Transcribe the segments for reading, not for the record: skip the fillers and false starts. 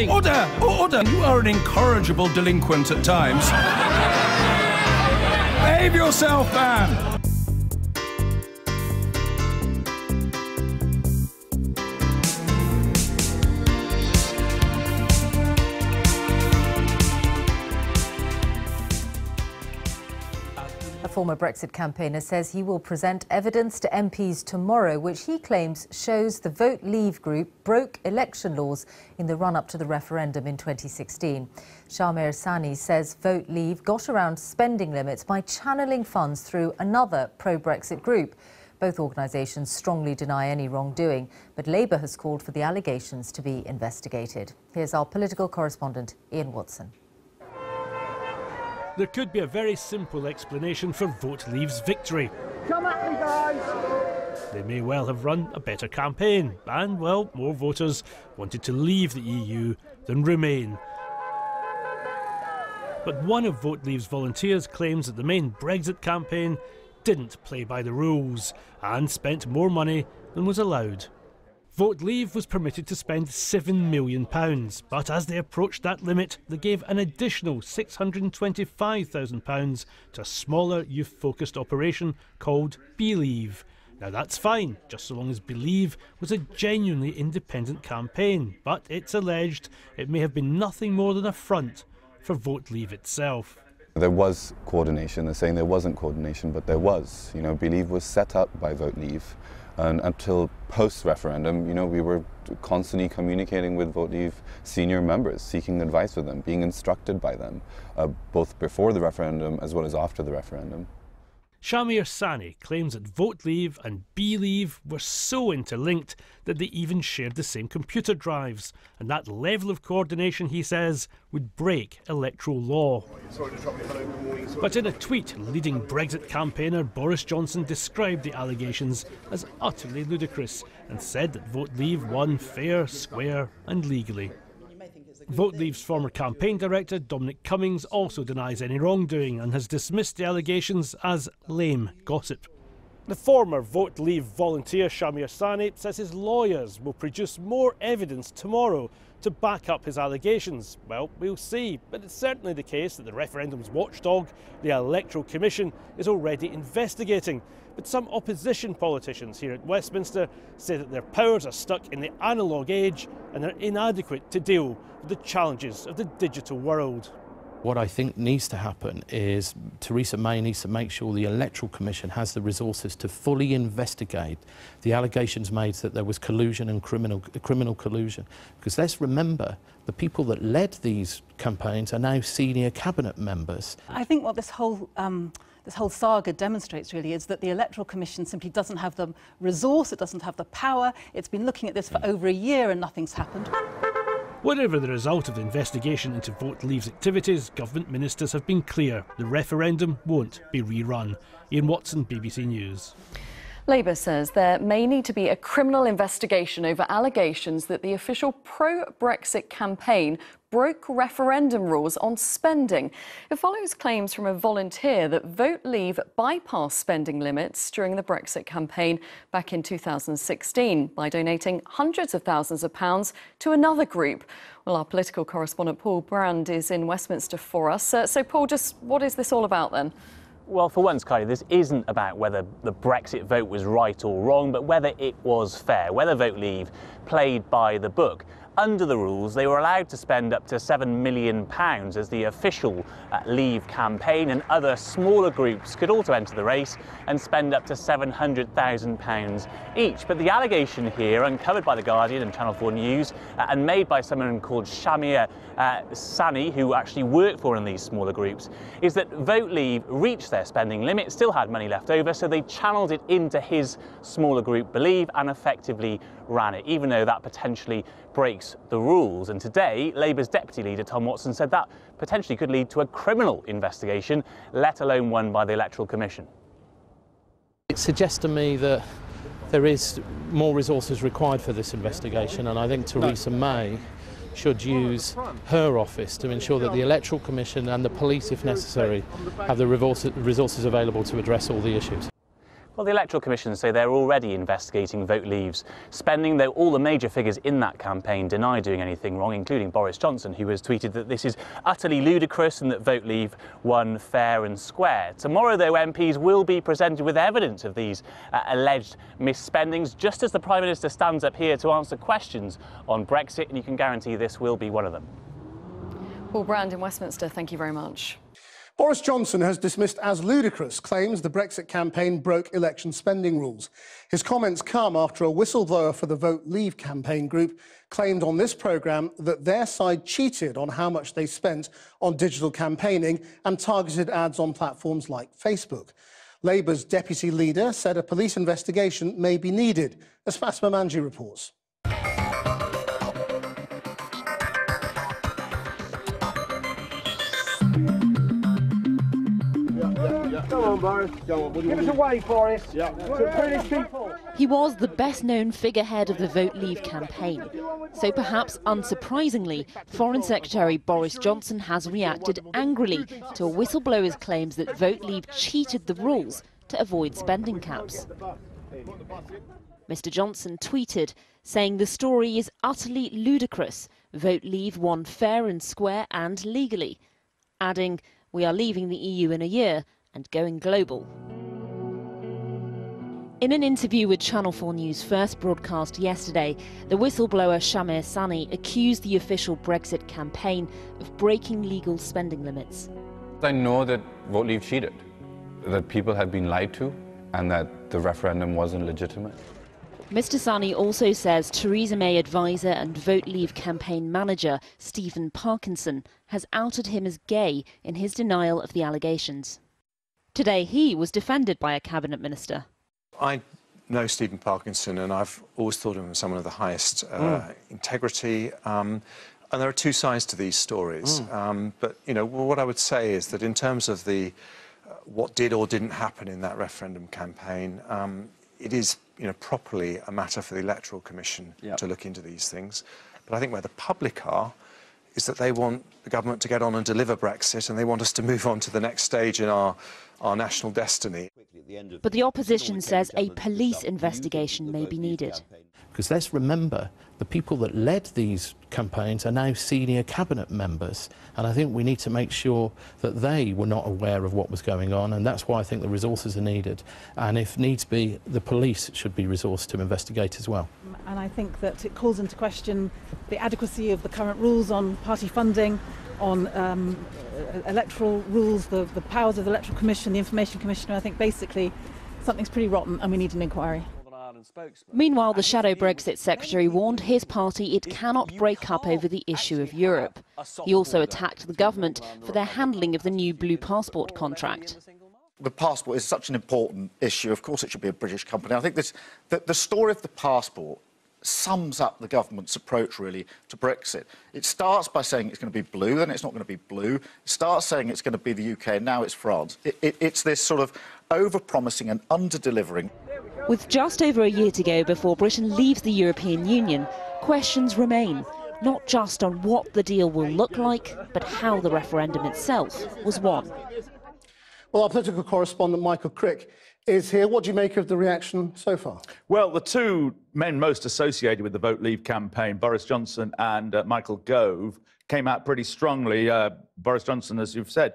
Order! Order! You are an incorrigible delinquent at times. Behave yourself, man! A former Brexit campaigner says he will present evidence to MPs tomorrow, which he claims shows the Vote Leave group broke election laws in the run-up to the referendum in 2016. Shamir Sani says Vote Leave got around spending limits by channeling funds through another pro-Brexit group. Both organisations strongly deny any wrongdoing, but Labour has called for the allegations to be investigated. Here's our political correspondent, Ian Watson. There could be a very simple explanation for Vote Leave's victory. Come at me, guys! They may well have run a better campaign and, well, more voters wanted to leave the EU than remain. But one of Vote Leave's volunteers claims that the main Brexit campaign didn't play by the rules and spent more money than was allowed. Vote Leave was permitted to spend £7 million, but as they approached that limit, they gave an additional £625,000 to a smaller youth-focused operation called Believe. Now that's fine, just so long as Believe was a genuinely independent campaign, but it's alleged it may have been nothing more than a front for Vote Leave itself. There was coordination. They're saying there wasn't coordination, but there was. You know, Believe was set up by Vote Leave. And until post-referendum, you know, we were constantly communicating with Vote Leave senior members, seeking advice from them, being instructed by them, both before the referendum as well as after the referendum. Shamir Sani claims that Vote Leave and Believe were so interlinked that they even shared the same computer drives, and that level of coordination, he says, would break electoral law. But in a tweet, leading Brexit campaigner Boris Johnson described the allegations as utterly ludicrous and said that Vote Leave won fair, square and legally. Vote Leave's former campaign director, Dominic Cummings, also denies any wrongdoing and has dismissed the allegations as lame gossip. The former Vote Leave volunteer, Shamir Sani, says his lawyers will produce more evidence tomorrow to back up his allegations. Well, we'll see, but it's certainly the case that the referendum's watchdog, the Electoral Commission, is already investigating. But some opposition politicians here at Westminster say that their powers are stuck in the analogue age and are inadequate to deal with the challenges of the digital world. What I think needs to happen is Theresa May needs to make sure the Electoral Commission has the resources to fully investigate the allegations made that there was collusion and criminal collusion. Because let's remember, the people that led these campaigns are now senior cabinet members. I think what this whole saga demonstrates really is that the Electoral Commission simply doesn't have the resource, it doesn't have the power. It's been looking at this for over a year and nothing's happened. Whatever the result of the investigation into Vote Leave's activities, government ministers have been clear the referendum won't be rerun. Ian Watson, BBC News. Labour says there may need to be a criminal investigation over allegations that the official pro-Brexit campaign broke referendum rules on spending. It follows claims from a volunteer that Vote Leave bypassed spending limits during the Brexit campaign back in 2016 by donating hundreds of thousands of pounds to another group. Well, our political correspondent Paul Brand is in Westminster for us. So Paul, just what is this all about then? Well, for once, Kylie, this isn't about whether the Brexit vote was right or wrong, but whether it was fair, whether Vote Leave played by the book. Under the rules, they were allowed to spend up to £7 million as the official Leave campaign, and other smaller groups could also enter the race and spend up to £700,000 each. But the allegation here, uncovered by The Guardian and Channel 4 News, and made by someone called Shamir Sani, who actually worked for one of these smaller groups, is that Vote Leave reached their spending limit, still had money left over, so they channeled it into his smaller group, Believe, and effectively ran it, even though that potentially breaks the rules. And today, Labour's deputy leader, Tom Watson, said that potentially could lead to a criminal investigation, let alone one by the Electoral Commission. It suggests to me that there is more resources required for this investigation, and I think Theresa May should use her office to ensure that the Electoral Commission and the police, if necessary, have the resources available to address all the issues. Well, the Electoral Commission say they're already investigating Vote Leave's spending, though all the major figures in that campaign deny doing anything wrong, including Boris Johnson, who has tweeted that this is utterly ludicrous and that Vote Leave won fair and square. Tomorrow, though, MPs will be presented with evidence of these alleged misspendings, just as the Prime Minister stands up here to answer questions on Brexit, and you can guarantee this will be one of them. Paul Brand in Westminster, thank you very much. Boris Johnson has dismissed as ludicrous claims the Brexit campaign broke election spending rules. His comments come after a whistleblower for the Vote Leave campaign group claimed on this programme that their side cheated on how much they spent on digital campaigning and targeted ads on platforms like Facebook. Labour's deputy leader said a police investigation may be needed, as Fatma Manji reports. Come on, Boris. Go on. Give us a wave, Boris. Yeah. To British people. He was the best-known figurehead of the Vote Leave campaign. So perhaps unsurprisingly, Foreign Secretary Boris Johnson has reacted angrily to a whistleblower's claims that Vote Leave cheated the rules to avoid spending caps. Mr. Johnson tweeted, saying the story is utterly ludicrous. Vote Leave won fair and square and legally, adding, "We are leaving the EU in a year and going global." In an interview with Channel 4 News, first broadcast yesterday, the whistleblower Shamir Sani accused the official Brexit campaign of breaking legal spending limits. I know that Vote Leave cheated, that people had been lied to, and that the referendum wasn't legitimate. Mr. Sani also says Theresa May advisor and Vote Leave campaign manager Stephen Parkinson has outed him as gay in his denial of the allegations. Today he was defended by a cabinet minister. I know Stephen Parkinson, and I've always thought of him as someone of the highest integrity. And there are two sides to these stories. But, you know, what I would say is that in terms of the what did or didn't happen in that referendum campaign, it is, you know, properly a matter for the Electoral Commission to look into these things. But I think where the public are is that they want the government to get on and deliver Brexit, and they want us to move on to the next stage in our national destiny. But the opposition says a police investigation may be needed. Because let's remember, the people that led these campaigns are now senior cabinet members, and I think we need to make sure that they were not aware of what was going on, and that's why I think the resources are needed. And if needs be, the police should be resourced to investigate as well. And I think that it calls into question the adequacy of the current rules on party funding, on electoral rules, the powers of the Electoral Commission, the Information Commissioner. I think basically something's pretty rotten and we need an inquiry. Meanwhile, the shadow Brexit secretary warned his party it cannot break up over the issue of Europe. He also attacked the government for their handling of the new blue passport contract. The passport is such an important issue. Of course it should be a British company. I think the story of the passport sums up the government's approach, really, to Brexit. It starts by saying it's going to be blue, then it's not going to be blue. It starts saying it's going to be the UK, and now it's France. It's this sort of over-promising and under-delivering. With just over a year to go before Britain leaves the European Union, questions remain, not just on what the deal will look like, but how the referendum itself was won. Well, our political correspondent Michael Crick is here. What do you make of the reaction so far? Well, the two men most associated with the Vote Leave campaign, Boris Johnson and Michael Gove, came out pretty strongly. Boris Johnson, as you've said,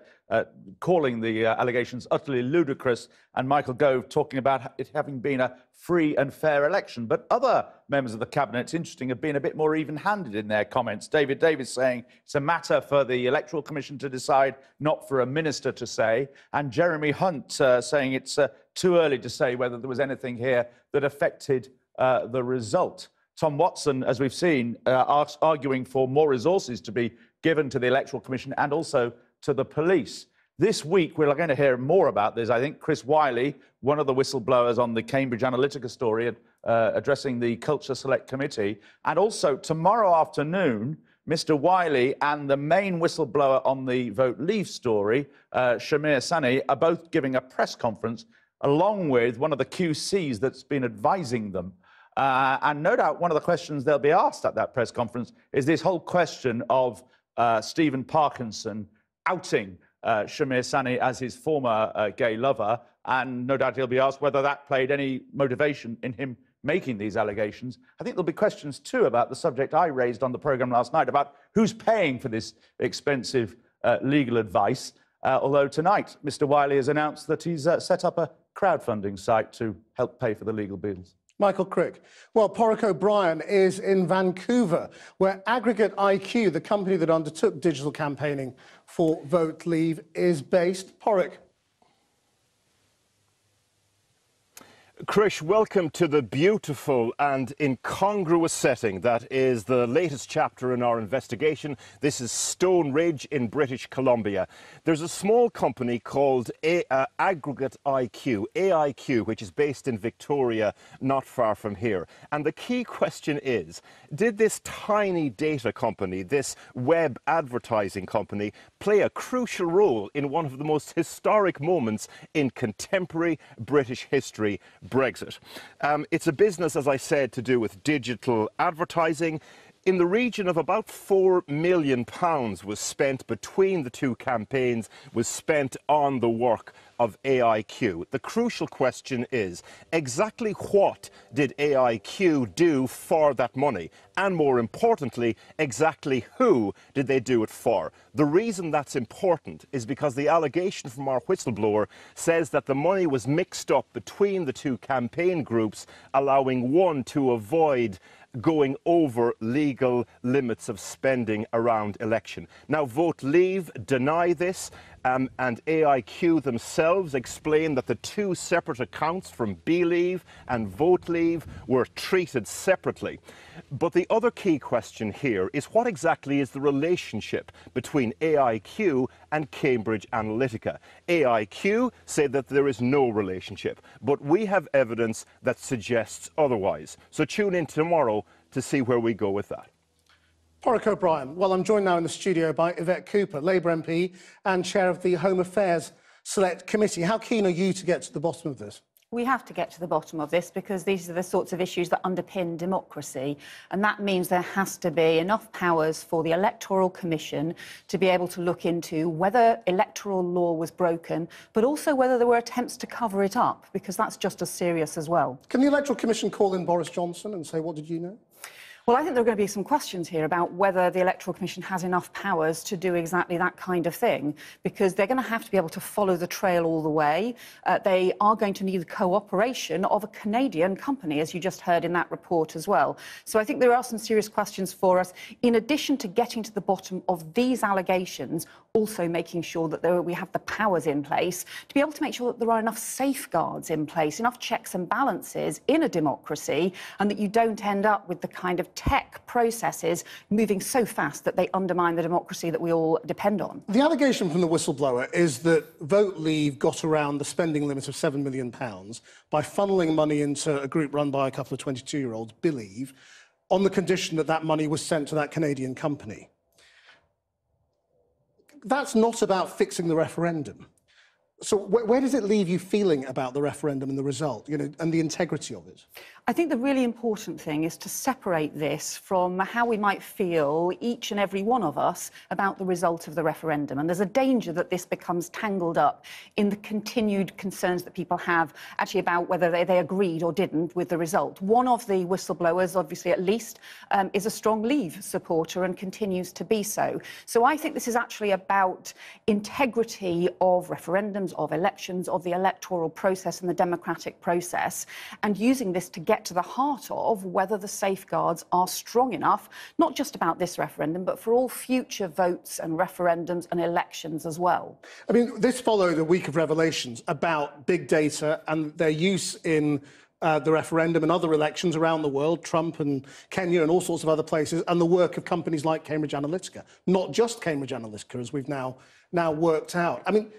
calling the allegations utterly ludicrous, and Michael Gove talking about it having been a free and fair election. But other members of the cabinet, it's interesting, have been a bit more even-handed in their comments. David Davis saying it's a matter for the Electoral Commission to decide, not for a minister to say. And Jeremy Hunt saying it's too early to say whether there was anything here that affected the result. Tom Watson, as we've seen, arguing for more resources to be given to the Electoral Commission and also to the police. This week, we're going to hear more about this. I think Chris Wiley, one of the whistleblowers on the Cambridge Analytica story, addressing the Culture Select Committee. And also, tomorrow afternoon, Mr. Wiley and the main whistleblower on the Vote Leave story, Shamir Sani, are both giving a press conference, along with one of the QCs that's been advising them. And no doubt one of the questions they'll be asked at that press conference is this whole question of Stephen Parkinson outing Shamir Sani as his former gay lover, and no doubt he'll be asked whether that played any motivation in him making these allegations. I think there'll be questions too about the subject I raised on the programme last night about who's paying for this expensive legal advice, although tonight Mr Wiley has announced that he's set up a crowdfunding site to help pay for the legal bills. Michael Crick. Well, Porrick O'Brien is in Vancouver, where Aggregate IQ, the company that undertook digital campaigning for Vote Leave, is based. Porrick. Krish, welcome to the beautiful and incongruous setting that is the latest chapter in our investigation. This is Stone Ridge in British Columbia. There's a small company called Aggregate IQ, AIQ, which is based in Victoria, not far from here. And the key question is, did this tiny data company, this web advertising company, play a crucial role in one of the most historic moments in contemporary British history? Brexit. It's a business, as I said, to do with digital advertising. In the region of about £4 million was spent between the two campaigns, was spent on the work of AIQ. The crucial question is, exactly what did AIQ do for that money? And more importantly, exactly who did they do it for? The reason that's important is because the allegation from our whistleblower says that the money was mixed up between the two campaign groups, allowing one to avoid going over legal limits of spending around election. Now, Vote Leave deny this, and AIQ themselves explain that the two separate accounts from BeLeave and Vote Leave were treated separately. But the other key question here is, what exactly is the relationship between AIQ and Cambridge Analytica? AIQ say that there is no relationship, but we have evidence that suggests otherwise. So tune in tomorrow to see where we go with that. Porrick O'Brien. Well, I'm joined now in the studio by Yvette Cooper, Labour MP and chair of the Home Affairs Select Committee. How keen are you to get to the bottom of this? We have to get to the bottom of this because these are the sorts of issues that underpin democracy, and that means there has to be enough powers for the Electoral Commission to be able to look into whether electoral law was broken, but also whether there were attempts to cover it up, because that's just as serious as well. Can the Electoral Commission call in Boris Johnson and say, what did you know? Well, I think there are going to be some questions here about whether the Electoral Commission has enough powers to do exactly that kind of thing, because they're going to have to be able to follow the trail all the way. They are going to need the cooperation of a Canadian company, as you just heard in that report as well. So I think there are some serious questions for us, in addition to getting to the bottom of these allegations, also making sure that we have the powers in place to be able to make sure that there are enough safeguards in place, enough checks and balances in a democracy, and that you don't end up with the kind of tech processes moving so fast that they undermine the democracy that we all depend on. The allegation from the whistleblower is that Vote Leave got around the spending limit of £7 million by funneling money into a group run by a couple of 22-year-olds, BeLeave, on the condition that that money was sent to that Canadian company. That's not about fixing the referendum. So where does it leave you feeling about the referendum and the result, you know, and the integrity of it? I think the really important thing is to separate this from how we might feel, each and every one of us, about the result of the referendum. And there's a danger that this becomes tangled up in the continued concerns that people have actually about whether they agreed or didn't with the result. One of the whistleblowers, obviously at least, is a strong Leave supporter and continues to be so. So I think this is actually about integrity of referendums, of elections, of the electoral process and the democratic process, and using this to get to the heart of whether the safeguards are strong enough, not just about this referendum, but for all future votes and referendums and elections as well. I mean, this followed a week of revelations about big data and their use in the referendum and other elections around the world, Trump and Kenya and all sorts of other places, and the work of companies like Cambridge Analytica, not just Cambridge Analytica, as we've now worked out. I mean,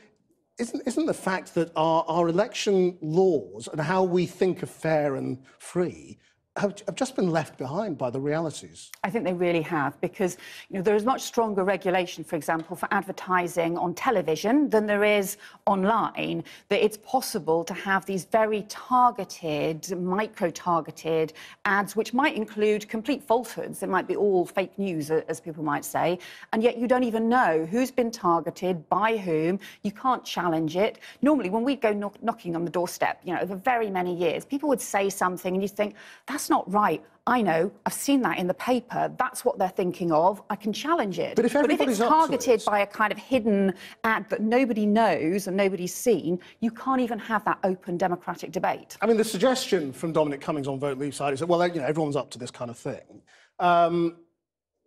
isn't the fact that our election laws and how we think of fair and free have just been left behind by the realities. I think they really have, because there is much stronger regulation, for example, for advertising on television than there is online, that it's possible to have these very targeted, micro-targeted ads, which might include complete falsehoods. It might be all fake news, as people might say, and yet you don't even know who's been targeted, by whom. You can't challenge it. Normally, when we go knocking on the doorstep, over very many years, people would say something and you think, that's not right. I know, I've seen that in the paper. That's what they're thinking of. I can challenge it. But if it's targeted by a kind of hidden ad that nobody knows and nobody's seen, you can't even have that open democratic debate. I mean, the suggestion from Dominic Cummings on Vote Leave side is that, well, everyone's up to this kind of thing.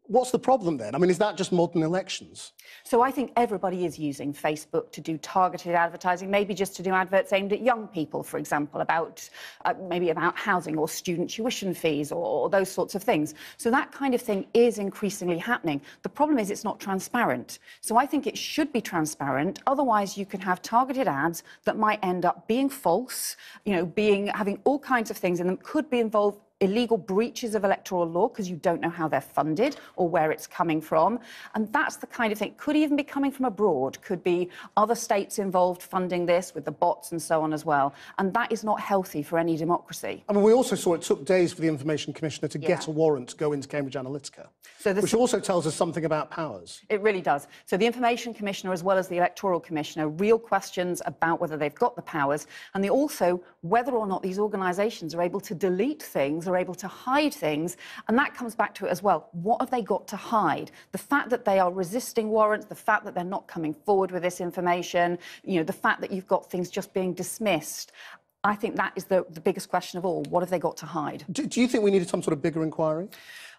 What's the problem then? I mean, is that just modern elections? So I think everybody is using Facebook to do targeted advertising, maybe just to do adverts aimed at young people, for example, about maybe about housing or student tuition fees or those sorts of things. So that kind of thing is increasingly happening. The problem is it's not transparent. So I think it should be transparent. Otherwise, you can have targeted ads that might end up being false, having all kinds of things in them, could be involved illegal breaches of electoral law because you don't know how they're funded or where it's coming from. And that's the kind of thing. Could even be coming from abroad, could be other states involved funding this with the bots and so on as well. And that is not healthy for any democracy. I mean, we also saw it took days for the Information Commissioner to get a warrant to go into Cambridge Analytica, which also tells us something about powers. It really does. So the Information Commissioner, as well as the Electoral Commissioner, real questions about whether they've got the powers, and also whether or not these organisations are able to delete things, are able to hide things, and that comes back to it as well. What have they got to hide? The fact that they are resisting warrants, the fact that they're not coming forward with this information, the fact that you've got things just being dismissed. I think that is the biggest question of all. What have they got to hide? Do you think we needed some sort of bigger inquiry?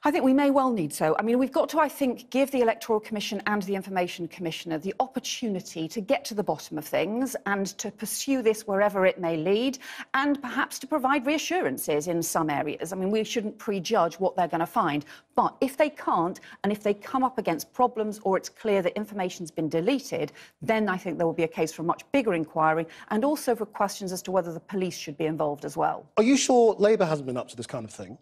I think we may well need so. I mean, we've got to, I think, give the Electoral Commission and the Information Commissioner the opportunity to get to the bottom of things and to pursue this wherever it may lead, and perhaps to provide reassurances in some areas. I mean, we shouldn't prejudge what they're going to find. But if they can't, and if they come up against problems or it's clear that information's been deleted, then I think there will be a case for a much bigger inquiry, and also for questions as to whether the police should be involved as well. Are you sure Labour hasn't been up to this kind of thing?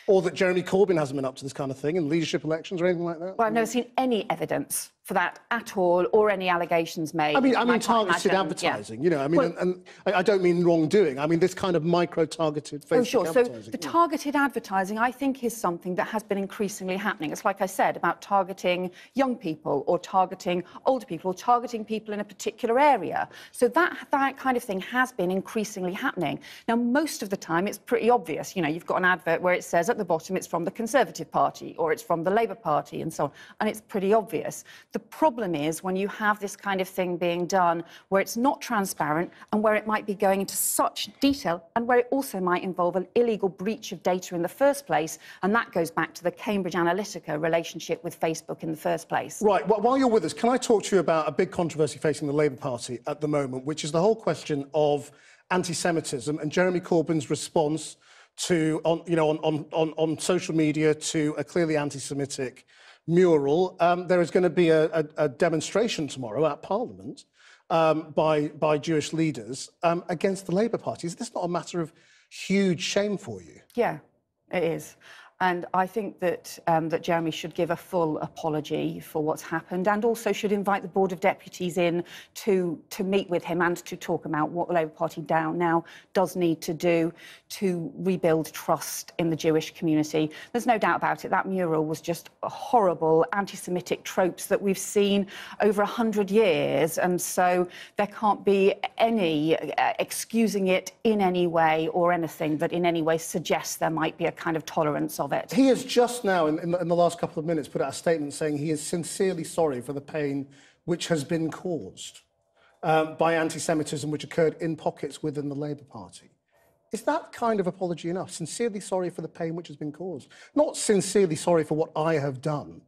Or that Jeremy Corbyn hasn't been up to this kind of thing in leadership elections or anything like that? Well, I've never seen any evidence for that at all, or any allegations made. I mean targeted advertising, and I don't mean wrongdoing. I mean this kind of micro-targeted Facebook advertising. So the targeted advertising, I think, is something that has been increasingly happening. It's like I said, about targeting young people or targeting older people or targeting people in a particular area. So that kind of thing has been increasingly happening. Now, most of the time, it's pretty obvious. You've got an advert where it says at the bottom it's from the Conservative Party or it's from the Labour Party and so on, and it's pretty obvious. The problem is when you have this kind of thing being done where it's not transparent and where it might be going into such detail and where it also might involve an illegal breach of data in the first place, and that goes back to the Cambridge Analytica relationship with Facebook in the first place. Right, well, while you're with us, can I talk to you about a big controversy facing the Labour Party at the moment, which is the whole question of anti-Semitism and Jeremy Corbyn's response to, on social media to a clearly anti-Semitic mural. There is going to be a demonstration tomorrow at Parliament by Jewish leaders against the Labour Party. Is this not a matter of huge shame for you? Yeah, it is. And I think that that Jeremy should give a full apology for what's happened, and also should invite the Board of Deputies in to meet with him and to talk about what the Labour Party now does need to do to rebuild trust in the Jewish community. There's no doubt about it. That mural was just horrible anti-Semitic tropes that we've seen over 100 years, and so there can't be any excusing it in any way or anything that in any way suggests there might be a kind of tolerance of it. He has just now, in the last couple of minutes, put out a statement saying he is sincerely sorry for the pain which has been caused by anti-Semitism which occurred in pockets within the Labour Party. Is that kind of apology enough? Sincerely sorry for the pain which has been caused? Not sincerely sorry for what I have done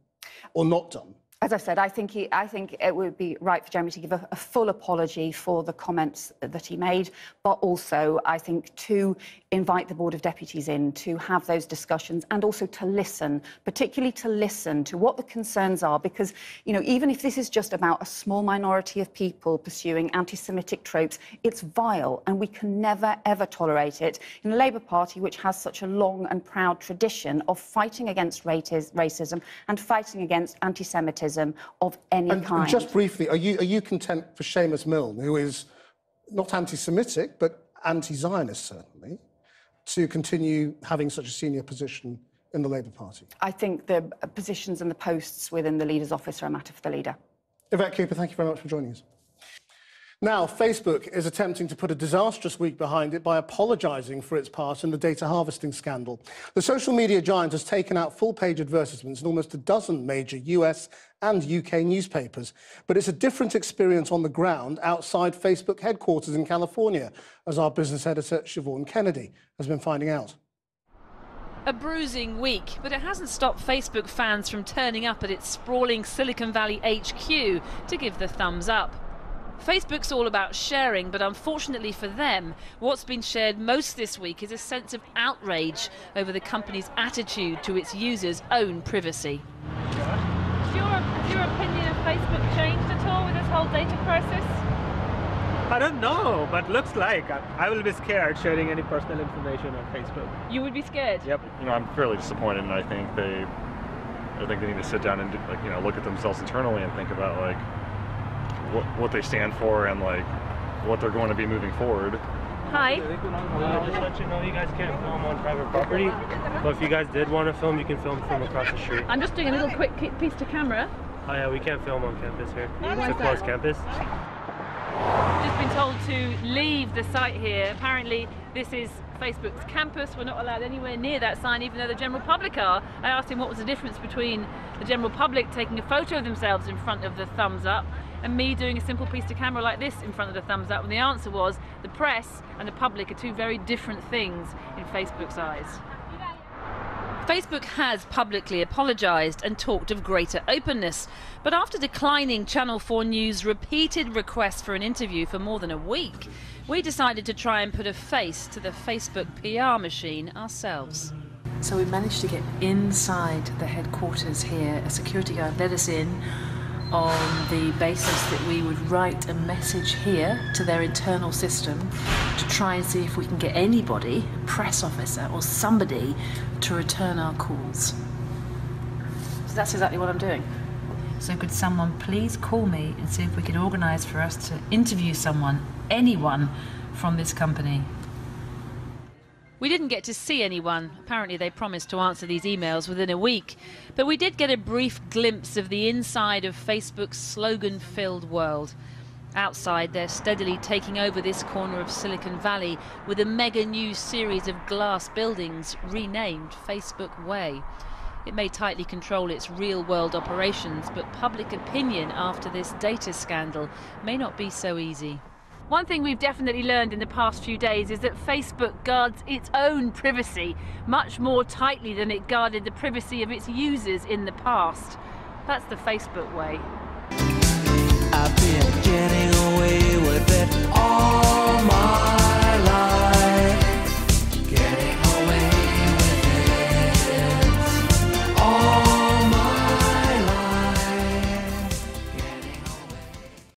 or not done. As I said, I think it would be right for Jeremy to give a full apology for the comments that he made, but also, I think, to invite the Board of Deputies in to have those discussions and also to listen, particularly to listen to what the concerns are, because, you know, even if this is just about a small minority of people pursuing anti-Semitic tropes, it's vile, and we can never, ever tolerate it in the Labour Party, which has such a long and proud tradition of fighting against racism and fighting against anti-Semitism of any kind. And just briefly, are you content for Seamus Milne, who is not anti-Semitic but anti-Zionist certainly, to continue having such a senior position in the Labour Party? I think the positions and the posts within the leader's office are a matter for the leader. Yvette Cooper, thank you very much for joining us. Now, Facebook is attempting to put a disastrous week behind it by apologising for its part in the data harvesting scandal. The social media giant has taken out full-page advertisements in almost a dozen major US and UK newspapers. But it's a different experience on the ground outside Facebook headquarters in California, as our business editor, Siobhan Kennedy, has been finding out. A bruising week, but it hasn't stopped Facebook fans from turning up at its sprawling Silicon Valley HQ to give the thumbs up. Facebook's all about sharing, but unfortunately for them, what's been shared most this week is a sense of outrage over the company's attitude to its users' own privacy. Has your opinion of Facebook changed at all with this whole data crisis? I don't know, but looks like I will be scared sharing any personal information on Facebook. You would be scared? Yep. You know, I'm fairly disappointed, and I think they need to sit down and look at themselves internally and think about what they stand for and what they're going to be moving forward. Hi. Just let you know, you guys can't film on private property, but if you guys did want to film, you can film from across the street. I'm just doing a little quick piece to camera. Oh yeah, we can't film on campus here. Why It's a closed campus. Just been told to leave the site here. Apparently this is Facebook's campus. We're not allowed anywhere near that sign, even though the general public are. I asked him what was the difference between the general public taking a photo of themselves in front of the thumbs up and me doing a simple piece to camera like this in front of the thumbs up, and the answer was the press and the public are two very different things in Facebook's eyes. Facebook has publicly apologised and talked of greater openness, but after declining Channel 4 News' repeated requests for an interview for more than a week, we decided to try and put a face to the Facebook PR machine ourselves. So we managed to get inside the headquarters here. A security guard let us in on the basis that we would write a message here to their internal system to try and see if we can get anybody, a press officer or somebody, to return our calls. So that's exactly what I'm doing. So could someone please call me and see if we could organise for us to interview someone, anyone from this company? We didn't get to see anyone. Apparently they promised to answer these emails within a week. But we did get a brief glimpse of the inside of Facebook's slogan-filled world. Outside, they're steadily taking over this corner of Silicon Valley with a mega new series of glass buildings renamed Facebook Way. It may tightly control its real-world operations, but public opinion after this data scandal may not be so easy. One thing we've definitely learned in the past few days is that Facebook guards its own privacy much more tightly than it guarded the privacy of its users in the past. That's the Facebook way. I've been getting away with it all.